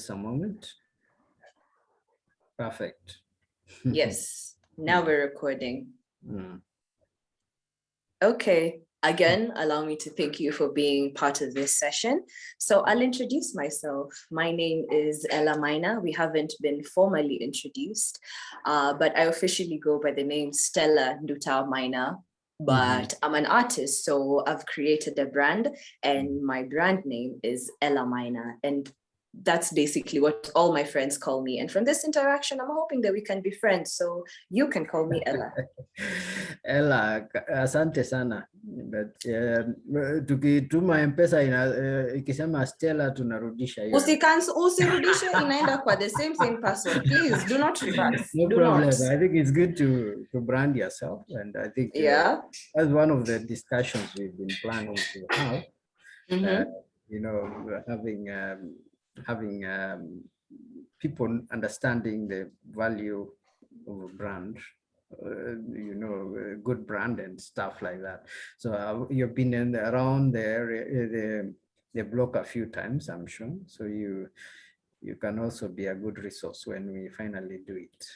just a moment. Perfect. Yes, now we're recording. Mm. Okay, again, allow me to thank you for being part of this session. So I'll introduce myself. My name is Ella Mina. We haven't been formally introduced, but I officially go by the name Stella Nduta Mina. But I'm an artist, so I've created a brand, and my brand name is Ella Mina. And that's basically what all my friends call me. And from this interaction, I'm hoping that we can be friends. So you can call me Ella. Ella, asante sana. But tukituma M-Pesa ikisema Stella tunarudisha hiyo. Usirudishe inaenda kwa the same password. Please do not reverse. No do problem. not. I think it's good to brand yourself, and I think that's one of the discussions we've been planning to have. You know, having people understanding the value of a brand, you know, a good brand and stuff like that. So you've been around the block a few times, I'm sure. So you can also be a good resource when we finally do it.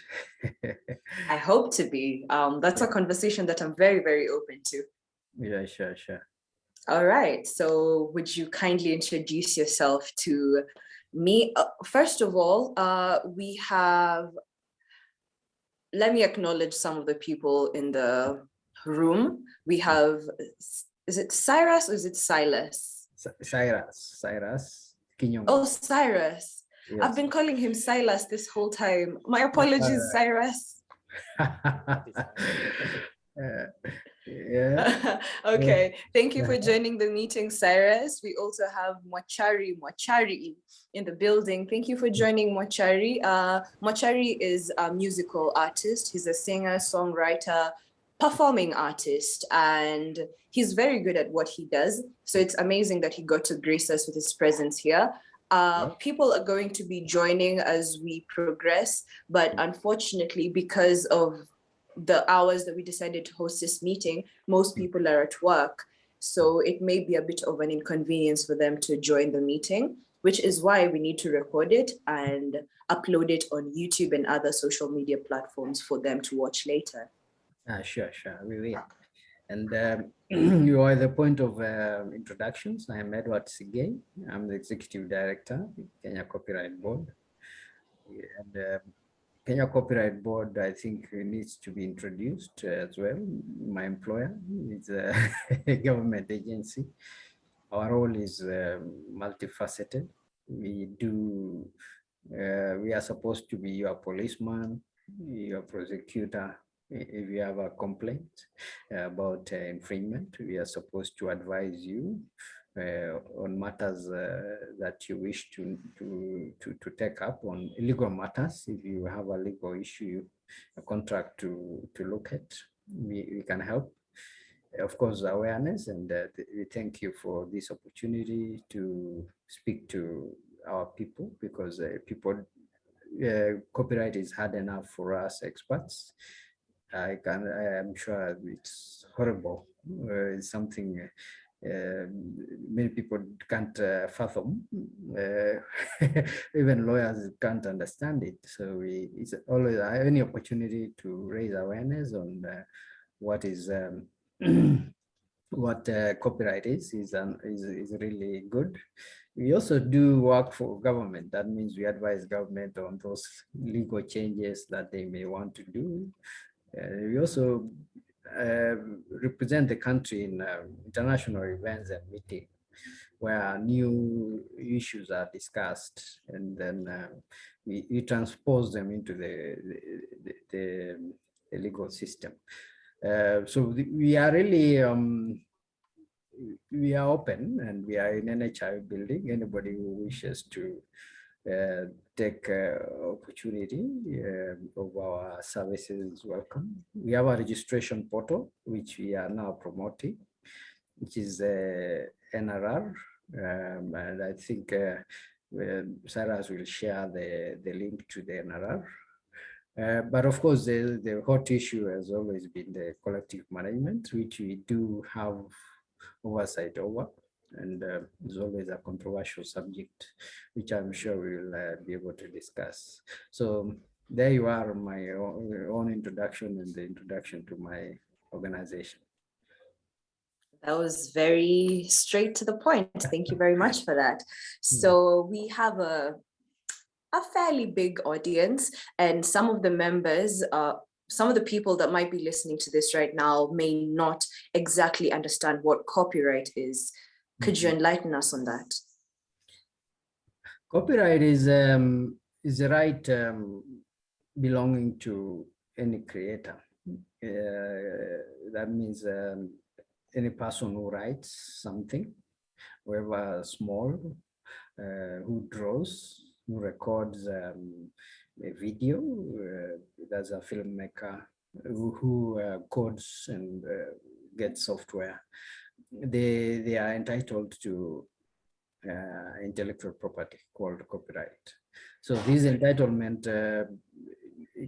I hope to be. That's a conversation that I'm very, very open to. Yeah, sure. All right. So would you kindly introduce yourself to me? First of all, let me acknowledge some of the people in the room. We have, is it Cyrus or is it Silas? Cyrus. Kinyong. Oh, Cyrus. Yes. I've been calling him Silas this whole time. My apologies, Cyrus. Yeah. Okay. Thank you for joining the meeting, Cyrus. We also have Mwachari in the building. Thank you for joining, Mwachari. Mwachari is a musical artist. He's a singer, songwriter, performing artist, and he's very good at what he does. So it's amazing that he got to grace us with his presence here. People are going to be joining as we progress, but unfortunately, because of the hours that we decided to host this meeting, most people are at work. So it may be a bit of an inconvenience for them to join the meeting, which is why we need to record it and upload it on YouTube and other social media platforms for them to watch later. Sure, we will. And you are the point of introductions. I am Edward Sigei. I'm the Executive Director, Kenya Copyright Board. And Kenya Copyright Board, I think, needs to be introduced as well. My employer is a government agency. Our role is multifaceted. We are supposed to be your policeman, your prosecutor. If you have a complaint about infringement, we are supposed to advise you on matters that you wish to take up on legal matters. If you have a legal issue, a contract to look at, we can help. Of course, awareness, and we thank you for this opportunity to speak to our people, because copyright is hard enough for us experts. I am sure it's horrible. It's something many people can't fathom. Even lawyers can't understand it. So it's always any opportunity to raise awareness on what is what copyright is really good. We also do work for government. That means we advise government on those legal changes that they may want to do. We also represent the country in international events and meetings where new issues are discussed, and then we transpose them into the legal system. So we are really we are open, and we are in NHI building. Anybody who wishes to take opportunity of our services is welcome. We have a registration portal, which we are now promoting, which is NRR. And I think Cyrus will share the link to the NRR. But of course, the hot issue has always been the collective management, which we do have oversight over. and it's always a controversial subject, which I'm sure we will be able to discuss. So there you are, my own introduction and the introduction to my organization. That was very straight to the point. Thank you very much for that. So we have a fairly big audience, and some of the members, some of the people that might be listening to this right now may not exactly understand what copyright is. Could you enlighten us on that? Copyright is a right belonging to any creator. That means any person who writes something, whoever small, who draws, who records a video, there's a filmmaker who codes and gets software. They are entitled to intellectual property called copyright. So this entitlement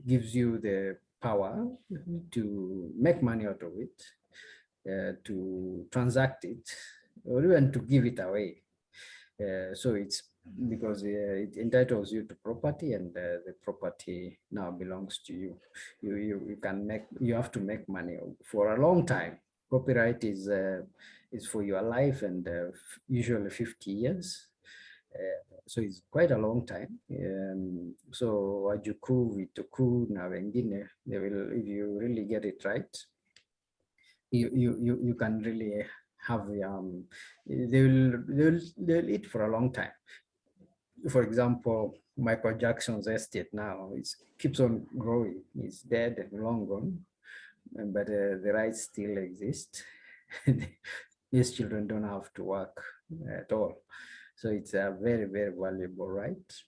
gives you the power to make money out of it, to transact it, or even to give it away. So it's because it entitles you to property, and the property now belongs to you. You have to make money for a long time. Copyright is for your life, and usually 50 years. So it's quite a long time. So wajukuu, vitukuu na wengine, they will, if you really get it right, you can really have they'll eat for a long time. For example, Michael Jackson's estate now keeps on growing. He's dead and long gone, but the rights still exist. These children don't have to work at all. So it's a very, very valuable right.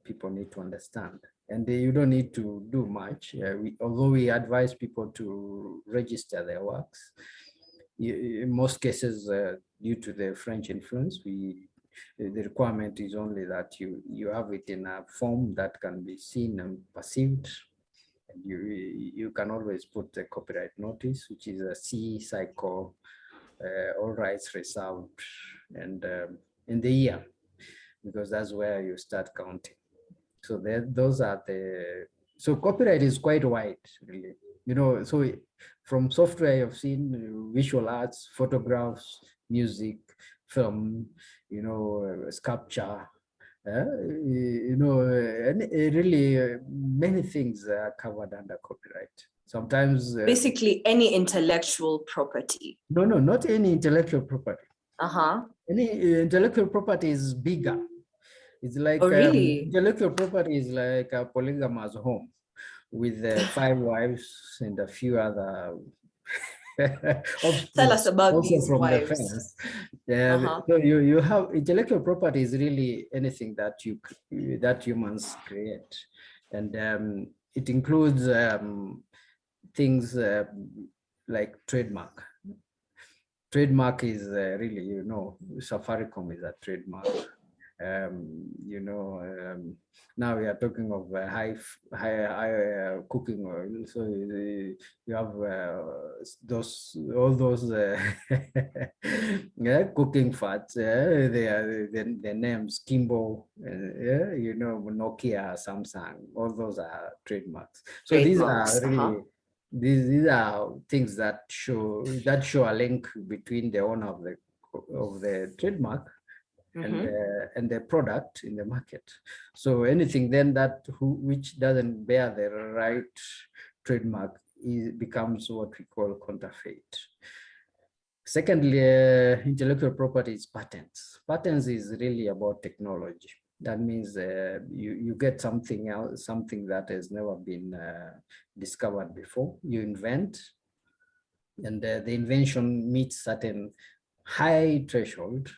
People need to understand. And you don't need to do much. Although we advise people to register their works, in most cases, due to the French influence, the requirement is only that you have it in a form that can be seen and perceived. And you can always put the copyright notice, which is a C cycle, all rights reserved, and in the year, because that's where you start counting. So those are so copyright is quite wide, really. So from software you've seen, visual arts, photographs, music, film, sculpture, and really many things are covered under copyright. Sometimes basically any intellectual property. No, not any intellectual property. Uh-huh. Any intellectual property is bigger. It's like intellectual property is like a polygamous home with 5 wives and a few other Tell us about also these from wives. the fence. So you have intellectual property is really anything that humans create, and it includes things like trademark. Trademark is really, Safaricom is a trademark. Now we are talking of high cooking oil. So you have all those cooking fats. The names Kimbo, Nokia, Samsung. All those are trademarks. So these are really. These are things that show a link between the owner of the trademark and the product in the market. So anything then which doesn't bear the right trademark becomes what we call counterfeit. Secondly, intellectual property is patents. Patents is really about technology. That means you get something else, something that has never been discovered before. You invent, and the invention meets certain high threshold.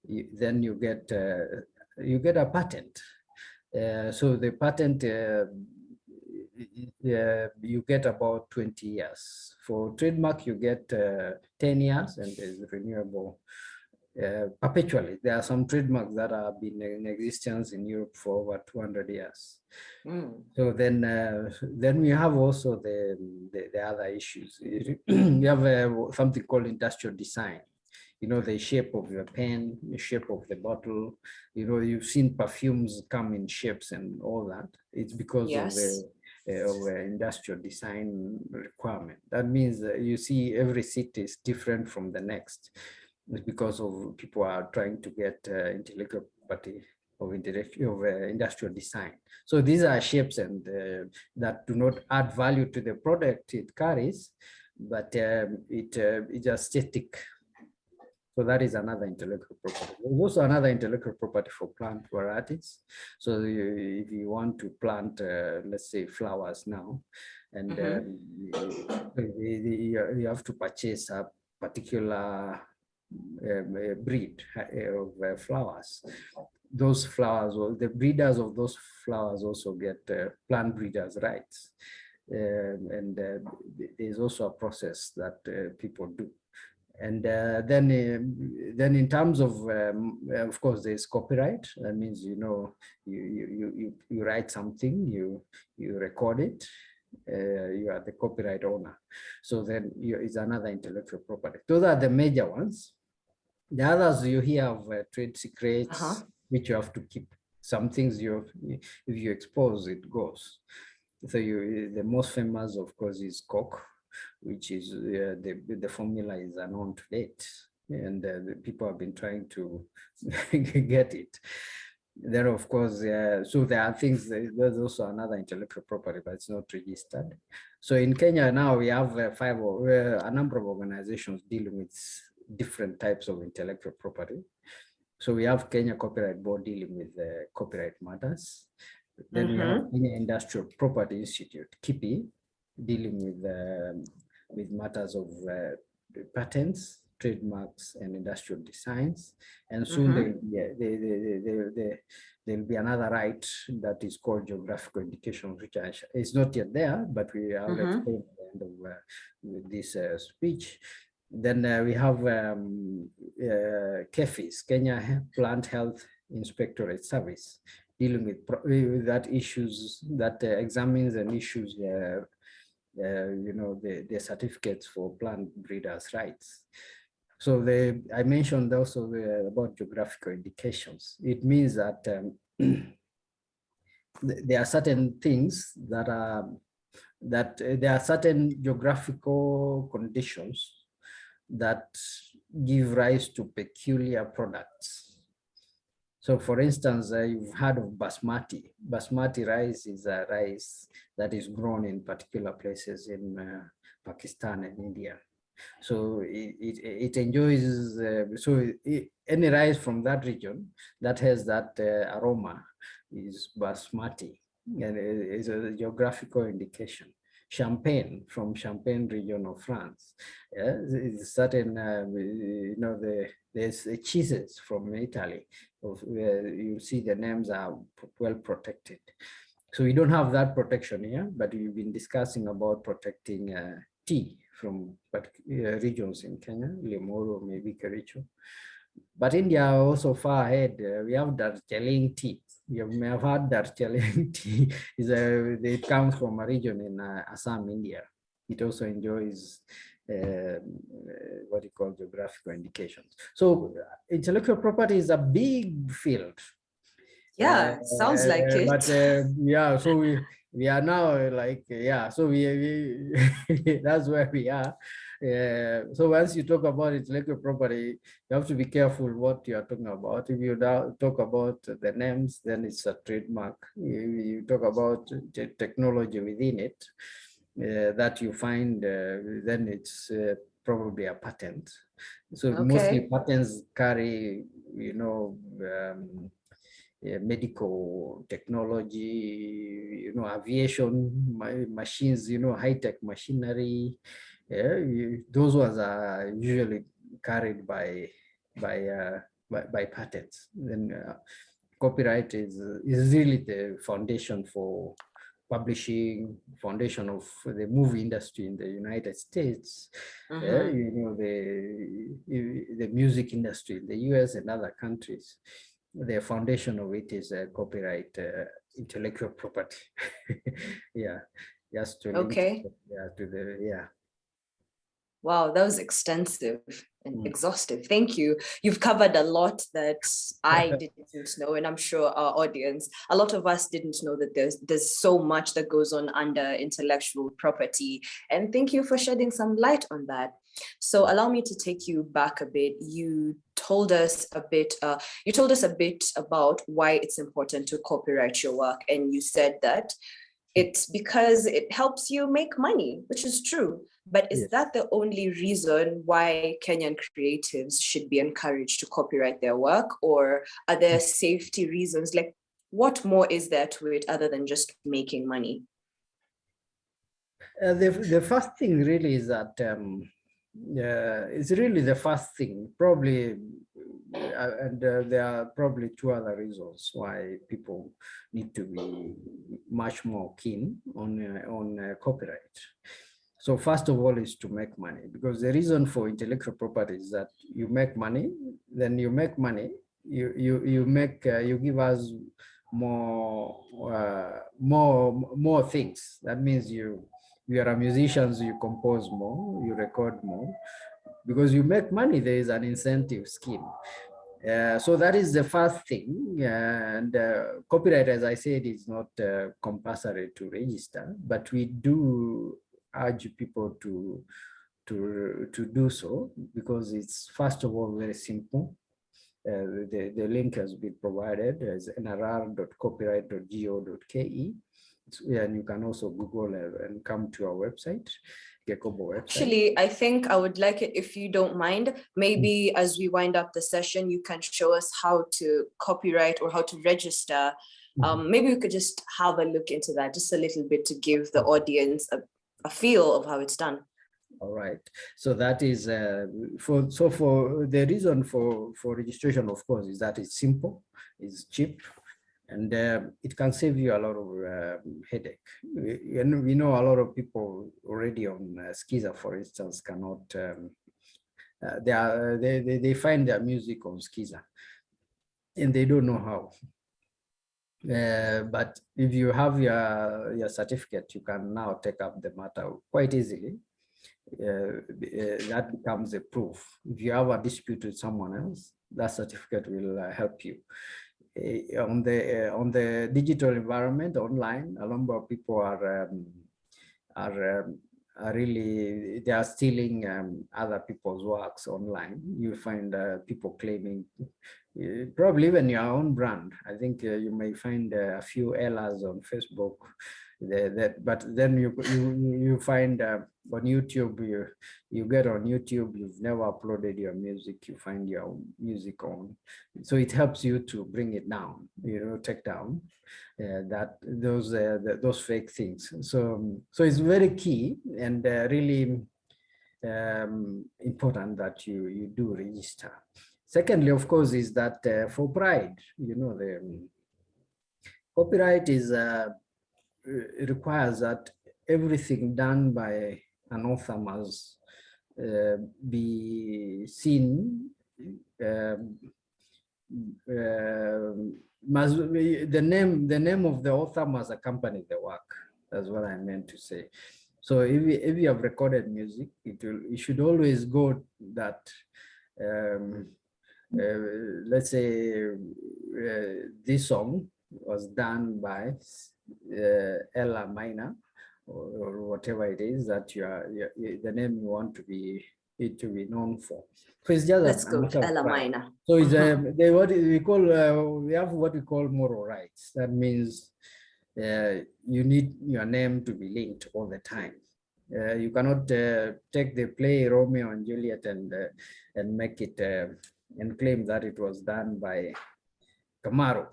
Then you get a patent. So the patent you get about 20 years. For trademark, you get 10 years, and is renewable perpetually. There are some trademarks that have been in existence in Europe for over 200 years. So then we have also the other issues. You have something called industrial design. the shape of your pen, the shape of the bottle. You've seen perfumes come in shapes and all that. It's because of Yes. industrial design requirement. That means you see every city is different from the next. It's because of people are trying to get intellectual property of industrial design. So these are shapes and that do not add value to the product it carries, but it's aesthetic. So that is another intellectual property. There's also another intellectual property for plant varieties. So if you want to plant, let's say, flowers now, and you have to purchase a particular breed of flowers. Those flowers, or the breeders of those flowers, also get plant breeders' rights. And there's also a process that people do. And then in terms of course, there's copyright. That means, you write something, you record it, you are the copyright owner. So then it's another intellectual property. Those are the major ones. The others you hear of trade secrets, which you have to keep. Some things if you expose, it goes. So the most famous, of course, is Coke, which is the formula is unknown to date, and the people have been trying to get it. Then, of course, so there are things. There's also another intellectual property, but it's not registered. So in Kenya now we have a number of organizations dealing with different types of intellectual property. So we have Kenya Copyright Board dealing with copyright matters. Then we have Kenya Industrial Property Institute, KIPI, dealing with matters of patents, trademarks, and industrial designs. And soon there'll be another right that is called geographical indication, which is not yet there, but we are at the end of this speech. Then we have KEFIS, Kenya Plant Health Inspectorate Service, dealing with that issues, that examines and issues the certificates for plant breeders' rights. So I mentioned also about geographical indications. It means that there are certain things there are certain geographical conditions that give rise to peculiar products. So for instance, you've heard of basmati. Basmati rice is a rice that is grown in particular places in Pakistan and India. So it enjoys, any rice from that region that has that aroma is basmati, and it's a geographical indication. Champagne from Champagne region of France. It's certain, there's cheeses from Italy, where you see the names are well protected. So we don't have that protection here, but we've been discussing about protecting tea from regions in Kenya, Limuru, maybe Kericho. But India are also far ahead. We have Darjeeling tea. You may have heard Darjeeling tea. It comes from a region in Assam, India. It also enjoys what you call geographical indications. So intellectual property is a big field. Yeah, sounds like it. But yeah, so we are now so we that's where we are. So once you talk about intellectual property, you have to be careful what you are talking about. If you now talk about the names, then it's a trademark. You talk about technology within it that you find, then it's probably a patent. So mostly patents carry, medical technology, aviation machines, high-tech machinery. Those ones are usually carried by patents. Then copyright is really the foundation for publishing, foundation of the movie industry in the United States, the music industry in the US and other countries. The foundation of it is copyright, intellectual property. Yeah, just to link to Wow, that was extensive and exhaustive. Thank you. You've covered a lot that I didn't know, and I'm sure our audience, a lot of us didn't know that there's so much that goes on under intellectual property. And thank you for shedding some light on that. So allow me to take you back a bit. You told us a bit about why it's important to copyright your work, and you said that it's because it helps you make money, which is true. But is Yes. that the only reason why Kenyan creatives should be encouraged to copyright their work? Or are there safety reasons? Like, what more is there to it other than just making money? The first thing really is that it's really the first thing, probably, and there are probably two other reasons why people need to be much more keen on copyright. So first of all is to make money, because the reason for intellectual property is that you make money, then you make money, you give us more things. That means you are a musician, so you compose more, you record more, because you make money. There is an incentive scheme. So that is the first thing. And copyright, as I said, is not compulsory to register, but we do urge people to do so, because it's, first of all, very simple. The link has been provided as nrr.copyright.go.ke. And you can also Google and come to our website, Gekobo website. Actually, I think I would like it, if you don't mind, maybe as we wind up the session, you can show us how to copyright or how to register. Maybe we could just have a look into that just a little bit to give the audience a feel of how it's done. All right. So that is for the reason for registration, of course, is that it's simple, it's cheap, and it can save you a lot of headache. We know a lot of people already on Skiza, for instance, cannot. They find their music on Skiza, and they don't know how. But if you have your certificate, you can now take up the matter quite easily. That becomes a proof. If you have a dispute with someone else, that certificate will help you. On the digital environment online, a number of people are really, they are stealing other people's works online. You find people claiming, probably even your own brand. I think you may find a few Ellas on Facebook. But then you find on YouTube, you get on YouTube, you've never uploaded your music, you find your music on. So it helps you to bring it down, take down those fake things. So it's very key and really important that you do register. Secondly, of course, is that for pride, the copyright is requires that everything done by an author must be seen, the name of the author must accompany the work. That's what I meant to say. So if you have recorded music, it should always go that let's say this song was done by Ella Minor, or whatever it is that the name you want to be known for. So it's just Let's go with Ella Minor. So it's we have what we call moral rights. That means you need your name to be linked all the time. You cannot take the play Romeo and Juliet and make it and claim that it was done by Camaro.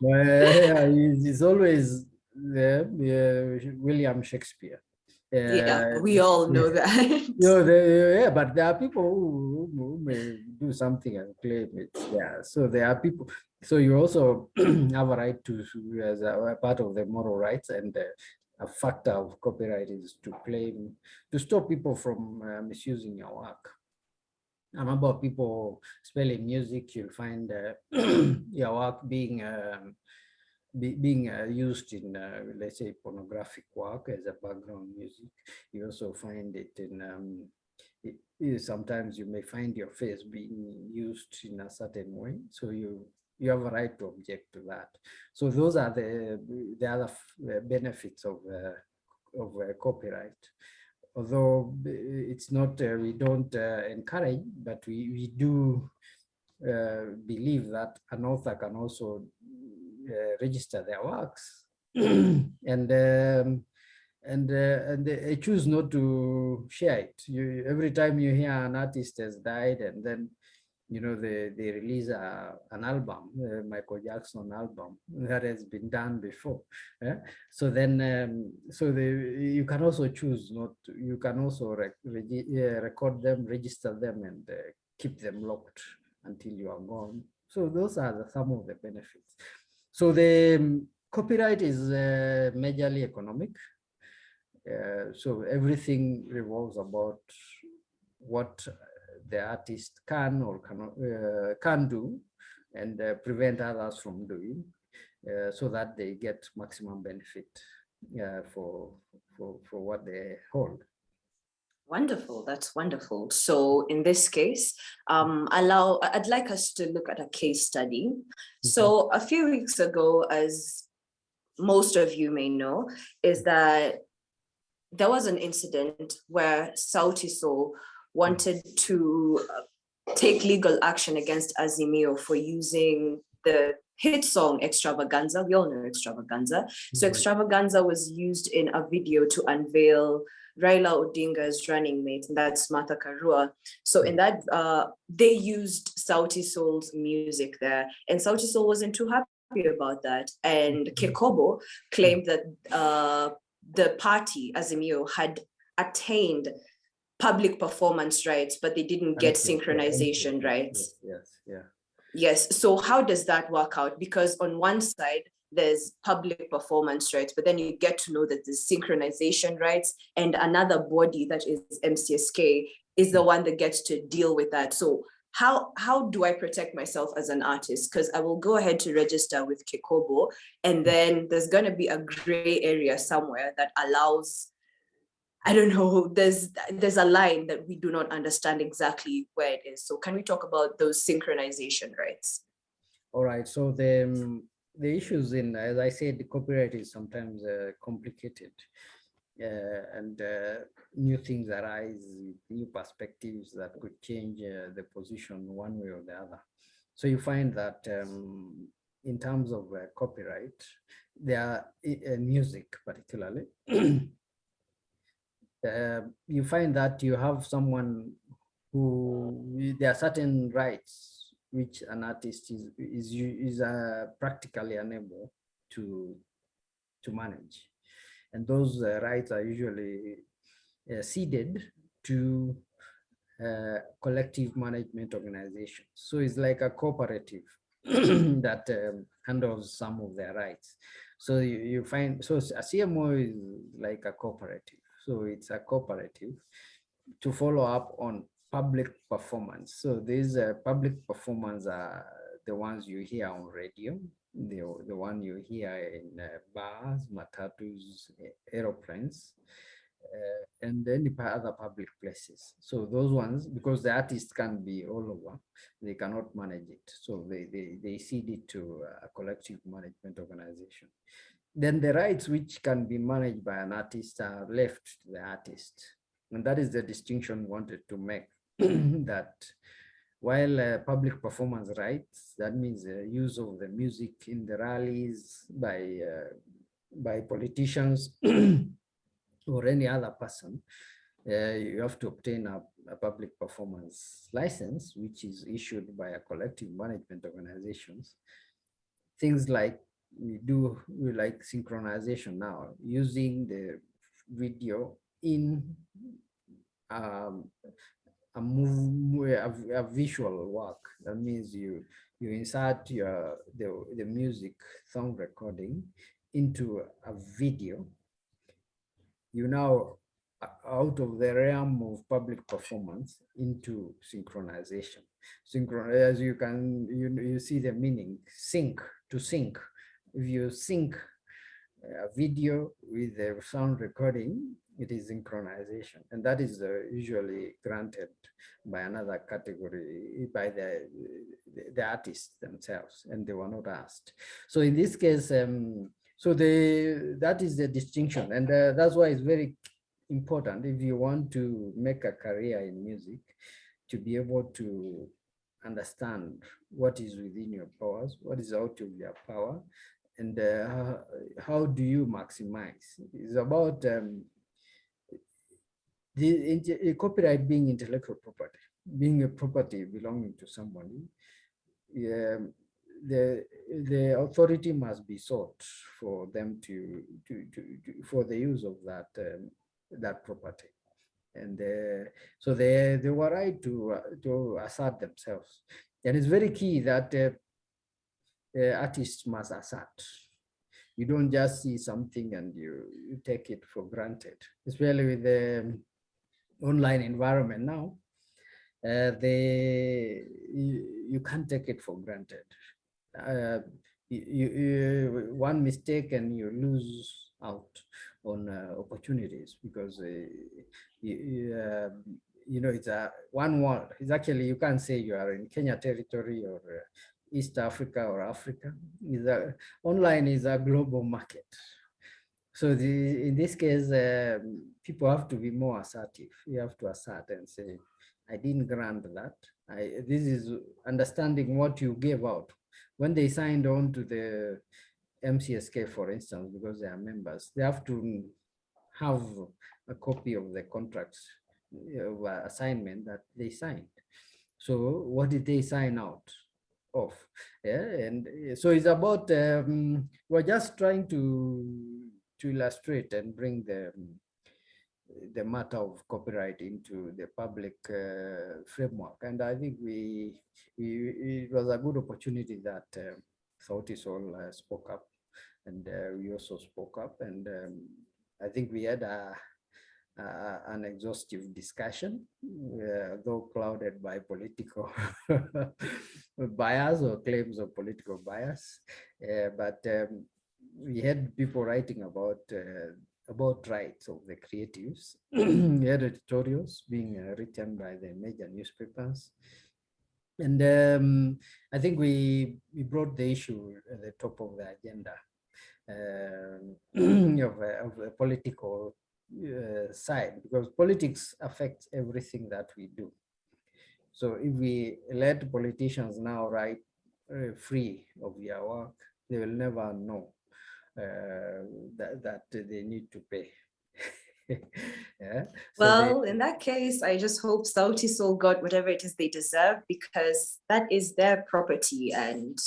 It's always William Shakespeare. Yeah, we all know that. Yeah, but there are people who may do something and claim it. Yeah, so there are people. So you also have a right to, as a part of the moral rights, and a factor of copyright is to claim, to stop people from misusing your work. A number of people spelling music, you'll find your work being being used in, let's say, pornographic work as a background music. You also find it in, sometimes you may find your face being used in a certain way. So you have a right to object to that. So those are the other benefits of copyright. Although it's not, we don't encourage, but we do believe that an author can also register their works and they choose not to share it. Every time you hear an artist has died and then they release an album, Michael Jackson album that has been done before. Yeah? So then, you can also choose not to, you can also record them, register them, and keep them locked until you are gone. So those are some of the benefits. So the copyright is majorly economic. So everything revolves about what the artist can or can do and prevent others from doing, so that they get maximum benefit for what they hold. Wonderful. That's wonderful. So in this case, I'd like us to look at a case study. So a few weeks ago, as most of you may know, is that there was an incident where Sauti Sol wanted to take legal action against Azimio for using the hit song Extravaganza. We all know Extravaganza. So Extravaganza was used in a video to unveil Raila Odinga's running mate, and that's Martha Karua. So in that, they used Sauti Sol's music there, and Sauti Sol wasn't too happy about that. And Kekobo claimed that the party, Azimio, had attained public performance rights, but they didn't get synchronization rights. Yes. So how does that work out? Because on one side, there's public performance rights, but then you get to know that there's synchronization rights, and another body, that is MCSK, is the one that gets to deal with that. So how do I protect myself as an artist? Because I will go ahead to register with Kekobo, and then there's going to be a gray area somewhere that allows, I don't know, there's a line that we do not understand exactly where it is. So can we talk about those synchronization rights? All right. So the issues in, as I said, the copyright is sometimes complicated, and new things arise, new perspectives that could change the position one way or the other. So you find that in terms of copyright, there are music particularly. You find that you have someone who, there are certain rights which an artist is practically unable to manage, and those rights are usually ceded to collective management organizations. So it's like a cooperative that handles some of their rights. So you find, so a CMO is like a cooperative. So it's a cooperative to follow up on public performance. So these public performance are the ones you hear on radio, the one you hear in bars, matatus, aeroplanes, and any other public places. So those ones, because the artists can be all over, they cannot manage it. So they cede it to a collective management organization. Then the rights which can be managed by an artist are left to the artist. And that is the distinction we wanted to make, that while public performance rights, that means the use of the music in the rallies by politicians or any other person, you have to obtain a public performance license, which is issued by a collective management organizations. Things like we like synchronization now, using the video in a visual work. That means you insert the music sound recording into a video. You now out of the realm of public performance into synchronization. As you can, you see the meaning, sync, to sync. if you sync a video with the sound recording, it is synchronization, and that is usually granted by another category, by the artists themselves, and they were not asked. So in this case, that is the distinction, and that's why it's very important if you want to make a career in music, to be able to understand what is within your powers, what is out of your power, and how do you maximize. It's about copyright being intellectual property, being a property belonging to somebody. Yeah, the authority must be sought for them for the use of that property, and so they were right to assert themselves, and it's very key that artists must assert. You don't just see something and you take it for granted, especially with the online environment now. You can't take it for granted. One mistake and you lose out on opportunities, because it's a one world. It's actually, you can't say you are in Kenya territory or East Africa or Africa. Online is a global market. So in this case, people have to be more assertive. You have to assert and say, I didn't grant that. This is understanding what you gave out. When they signed on to the MCSK, for instance, because they are members, they have to have a copy of the contracts of assignment that they signed. So what did they sign out of? Yeah, and so it's about, we're just trying to illustrate and bring the matter of copyright into the public framework. And I think it was a good opportunity that Sauti Sol spoke up, and we also spoke up, and I think we had an exhaustive discussion, though clouded by political bias or claims of political bias. But we had people writing about rights of the creatives. We had editorials being written by the major newspapers. And I think we brought the issue at the top of the agenda of a political side, because politics affects everything that we do. So if we let politicians now write free of their work, they will never know that they need to pay. Yeah. Well, in that case, I just hope Sauti Sol got whatever it is they deserve, because that is their property. And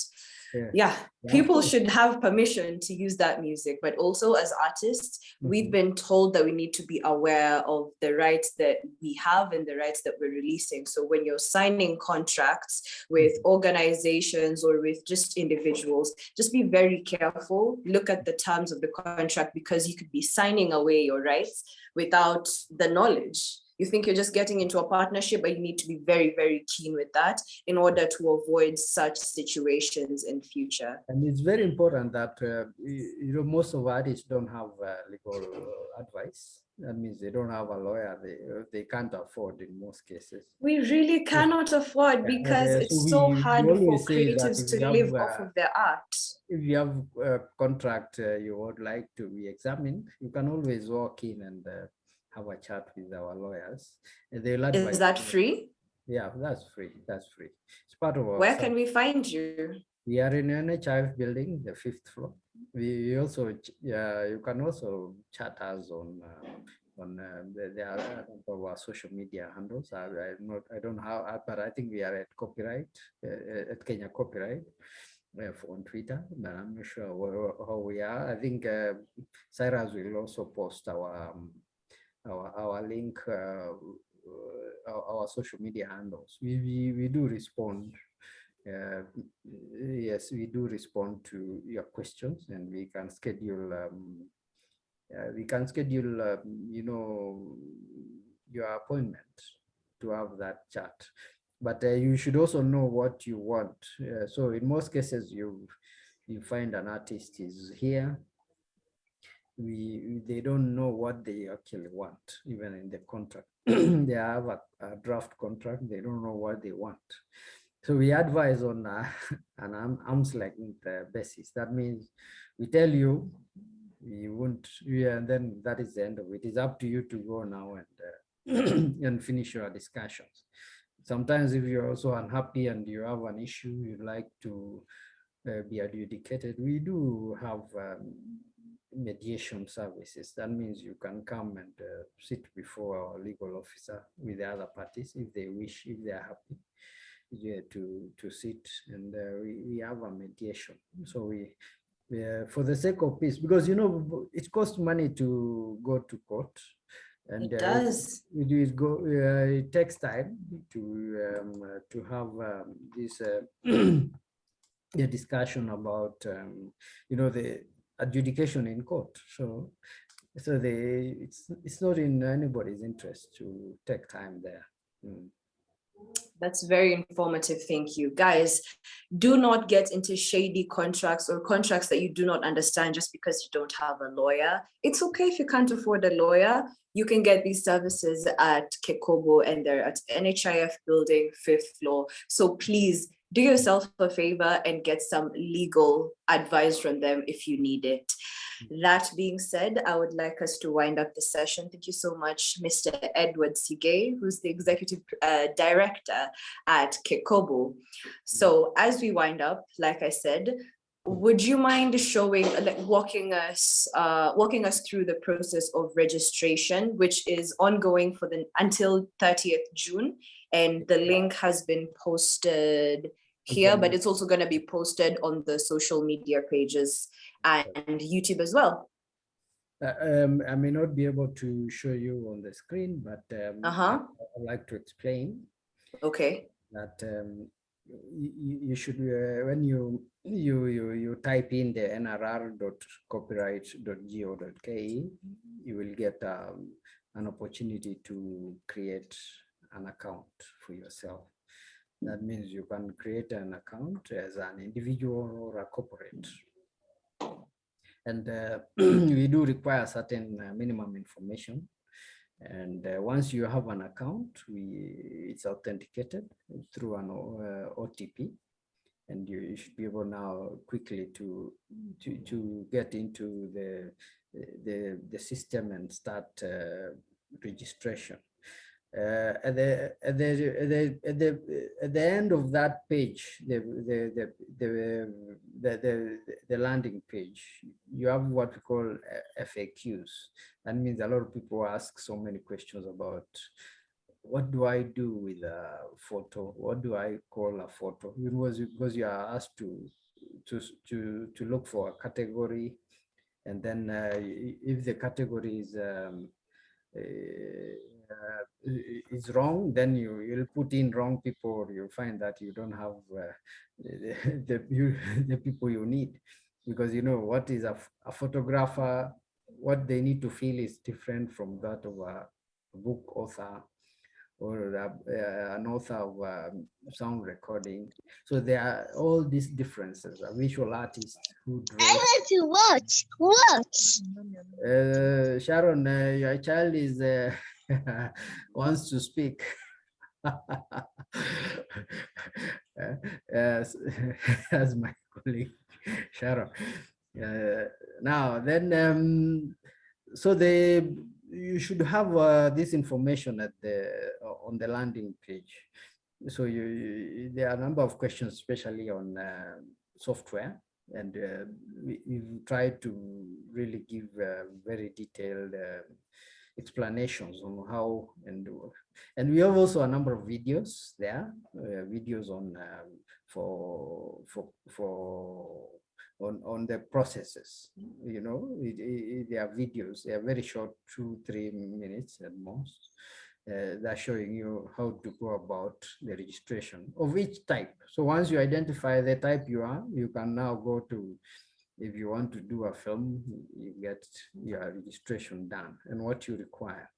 yeah, people should have permission to use that music. But also, as artists, we've been told that we need to be aware of the rights that we have and the rights that we're releasing. So when you're signing contracts with organizations or with just individuals, just be very careful. Look at the terms of the contract, because you could be signing away your rights without the knowledge. You think you're just getting into a partnership, but you need to be very, very keen with that in order to avoid such situations in future. And it's very important that, most of artists don't have legal advice. That means they don't have a lawyer. They can't afford in most cases. We really cannot afford, because it's so hard for creatives to live off of their art. If you have a contract you would like to be examined, you can always walk in and have a chat with our lawyers. They'll advise. Is that free? Yeah, that's free. That's free. It's part of our. Where can we find you? We are in NHIF building, the 5th floor. We also, you can also chat us on our social media handles. I don't have, but I think we are at copyright, at Kenya Copyright. On Twitter, but I'm not sure how we are. I think Cyrus will also post our link, our social media handles. We do respond. Yes, we do respond to your questions, and we can schedule. Your appointment to have that but you should also know what you want. So in most cases, you you find an artist is here, they don't know what they actually want, even in the contract. They have a draft contract, they don't know what they want. So we advise on an arm's length basis. That means we tell you, you won't, yeah, and then that is the end of it. It's up to you to go now and and finish your discussions. Sometimes if you're also unhappy and you have an issue you'd like to be adjudicated, we do have mediation services. That means you can come and sit before our legal officer with the other parties if they wish, if they are happy, yeah, to sit, and we have a mediation. So for the sake of peace, because it costs money to go to court, and It does. it takes time to have this the discussion about the adjudication in court. So it's not in anybody's interest to take time there. That's very informative. Thank you. Guys, do not get into shady contracts or contracts that you do not understand just because you don't have a lawyer. It's okay if you can't afford a lawyer. You can get these services at Kekobo, and they're at NHIF building, 5th floor. So please do yourself a favor and get some legal advice from them if you need it. That being said, I would like us to wind up the session. Thank you so much, Mr. Edward Sigei, who's the executive director at Kekobo. So as we wind up, like I said, would you mind walking us through the process of registration, which is ongoing until 30th June, and the link has been posted here, but it's also going to be posted on the social media pages and YouTube as well. I may not be able to show you on the screen, but I'd like to explain. Okay. That you should, when you type in the nrr.copyright.go.ke, you will get an opportunity to create an account for yourself. That means you can create an account as an individual or a corporate. And we do require certain minimum information. And once you have an account, it's authenticated through an OTP, and you should be able now quickly to get into the system and start registration. At the end of that page, the landing page, you have what we call FAQs. That means a lot of people ask so many questions about what do I do with a photo? What do I call a photo? Because you are asked to look for a category, and then if the category is wrong, then you'll put in wrong people, or you'll find that you don't have the people you need, because what is a photographer, what they need to feel is different from that of a book author or an author of sound recording. So there are all these differences. A visual artist who draws. I want to watch. Sharon, your child is wants to speak. as, as my colleague Sharon. Now then, so you should have this information at on the landing page. So there are a number of questions, especially on software, and we've tried to really give very detailed explanations on how and we have also a number of videos there, videos on on the processes. They are videos. They are very short, 2-3 minutes at most. They're showing you how to go about the registration of each type. So once you identify the type you are, you can now go to, if you want to do a film, you get your registration done and what you require.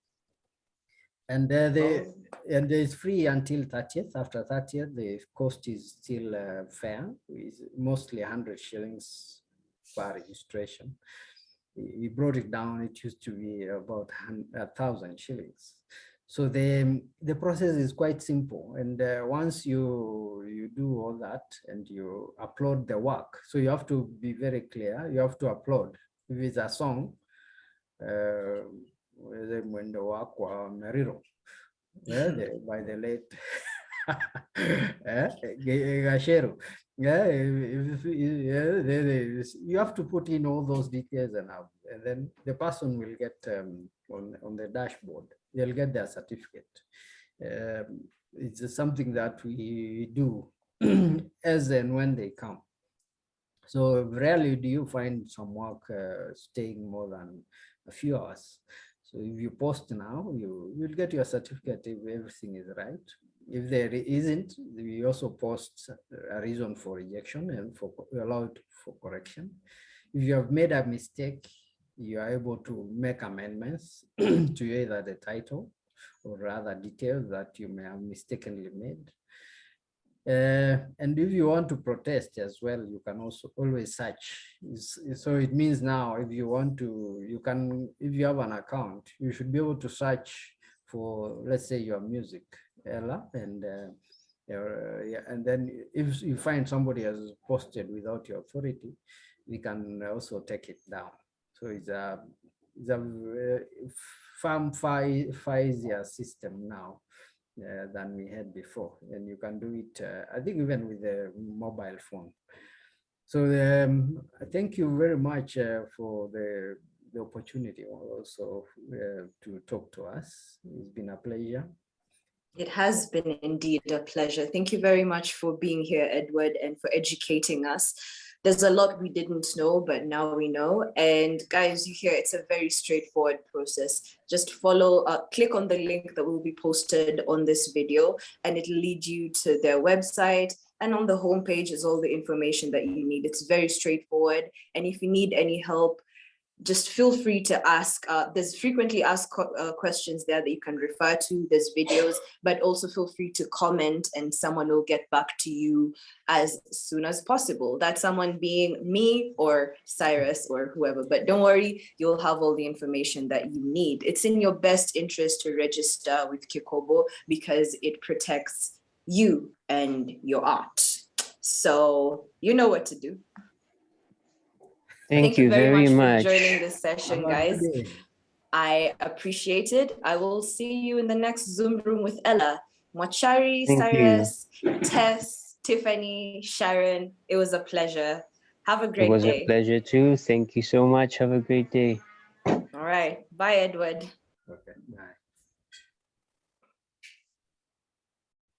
And and it's free until 30th. After 30th, the cost is still fair. It's mostly 100 shillings per registration. We brought it down. It used to be about 1,000 shillings. So the process is quite simple. And once you do all that and you upload the work, so you have to be very clear. You have to upload. If it's a song, when the work Meriro, by the late Gashero. Yeah, you have to put in all those details and then the person will get on the dashboard. They'll get their certificate. It's something that we do as and when they come. So rarely do you find some work staying more than a few hours. So if you post now, you'll get your certificate if everything is right. If there isn't, we also post a reason for rejection and allow it for correction. If you have made a mistake, you are able to make amendments to either the title or other details that you may have mistakenly made. And if you want to protest as well, you can also always search. So it means now, if you want to, you can, if you have an account, you should be able to search for, let's say, your music, Ella, and then if you find somebody has posted without your authority, we can also take it down. So it's a far easier system now than we had before, and you can do it, I think, even with a mobile phone. So thank you very much for the opportunity also to talk to us. It's been a pleasure. It has been indeed a pleasure. Thank you very much for being here, Edward, and for educating us. There's a lot we didn't know, but now we know. And guys, you hear it's a very straightforward process. Just follow, click on the link that will be posted on this video, and it'll lead you to their website. And on the homepage is all the information that you need. It's very straightforward. And if you need any help, just feel free to ask. There's frequently asked questions there that you can refer to. There's videos, but also feel free to comment and someone will get back to you as soon as possible. That someone being me or Cyrus or whoever, but don't worry, you'll have all the information that you need. It's in your best interest to register with Kikobo because it protects you and your art. So you know what to do. Thank you very much for joining this session, guys. I appreciate it. I will see you in the next Zoom room with Ella, Mwachari, Cyrus, Tess, Tiffany, Sharon. It was a pleasure. Have a great day. It was a pleasure too. Thank you so much. Have a great day. All right. Bye, Edward. Okay. Bye.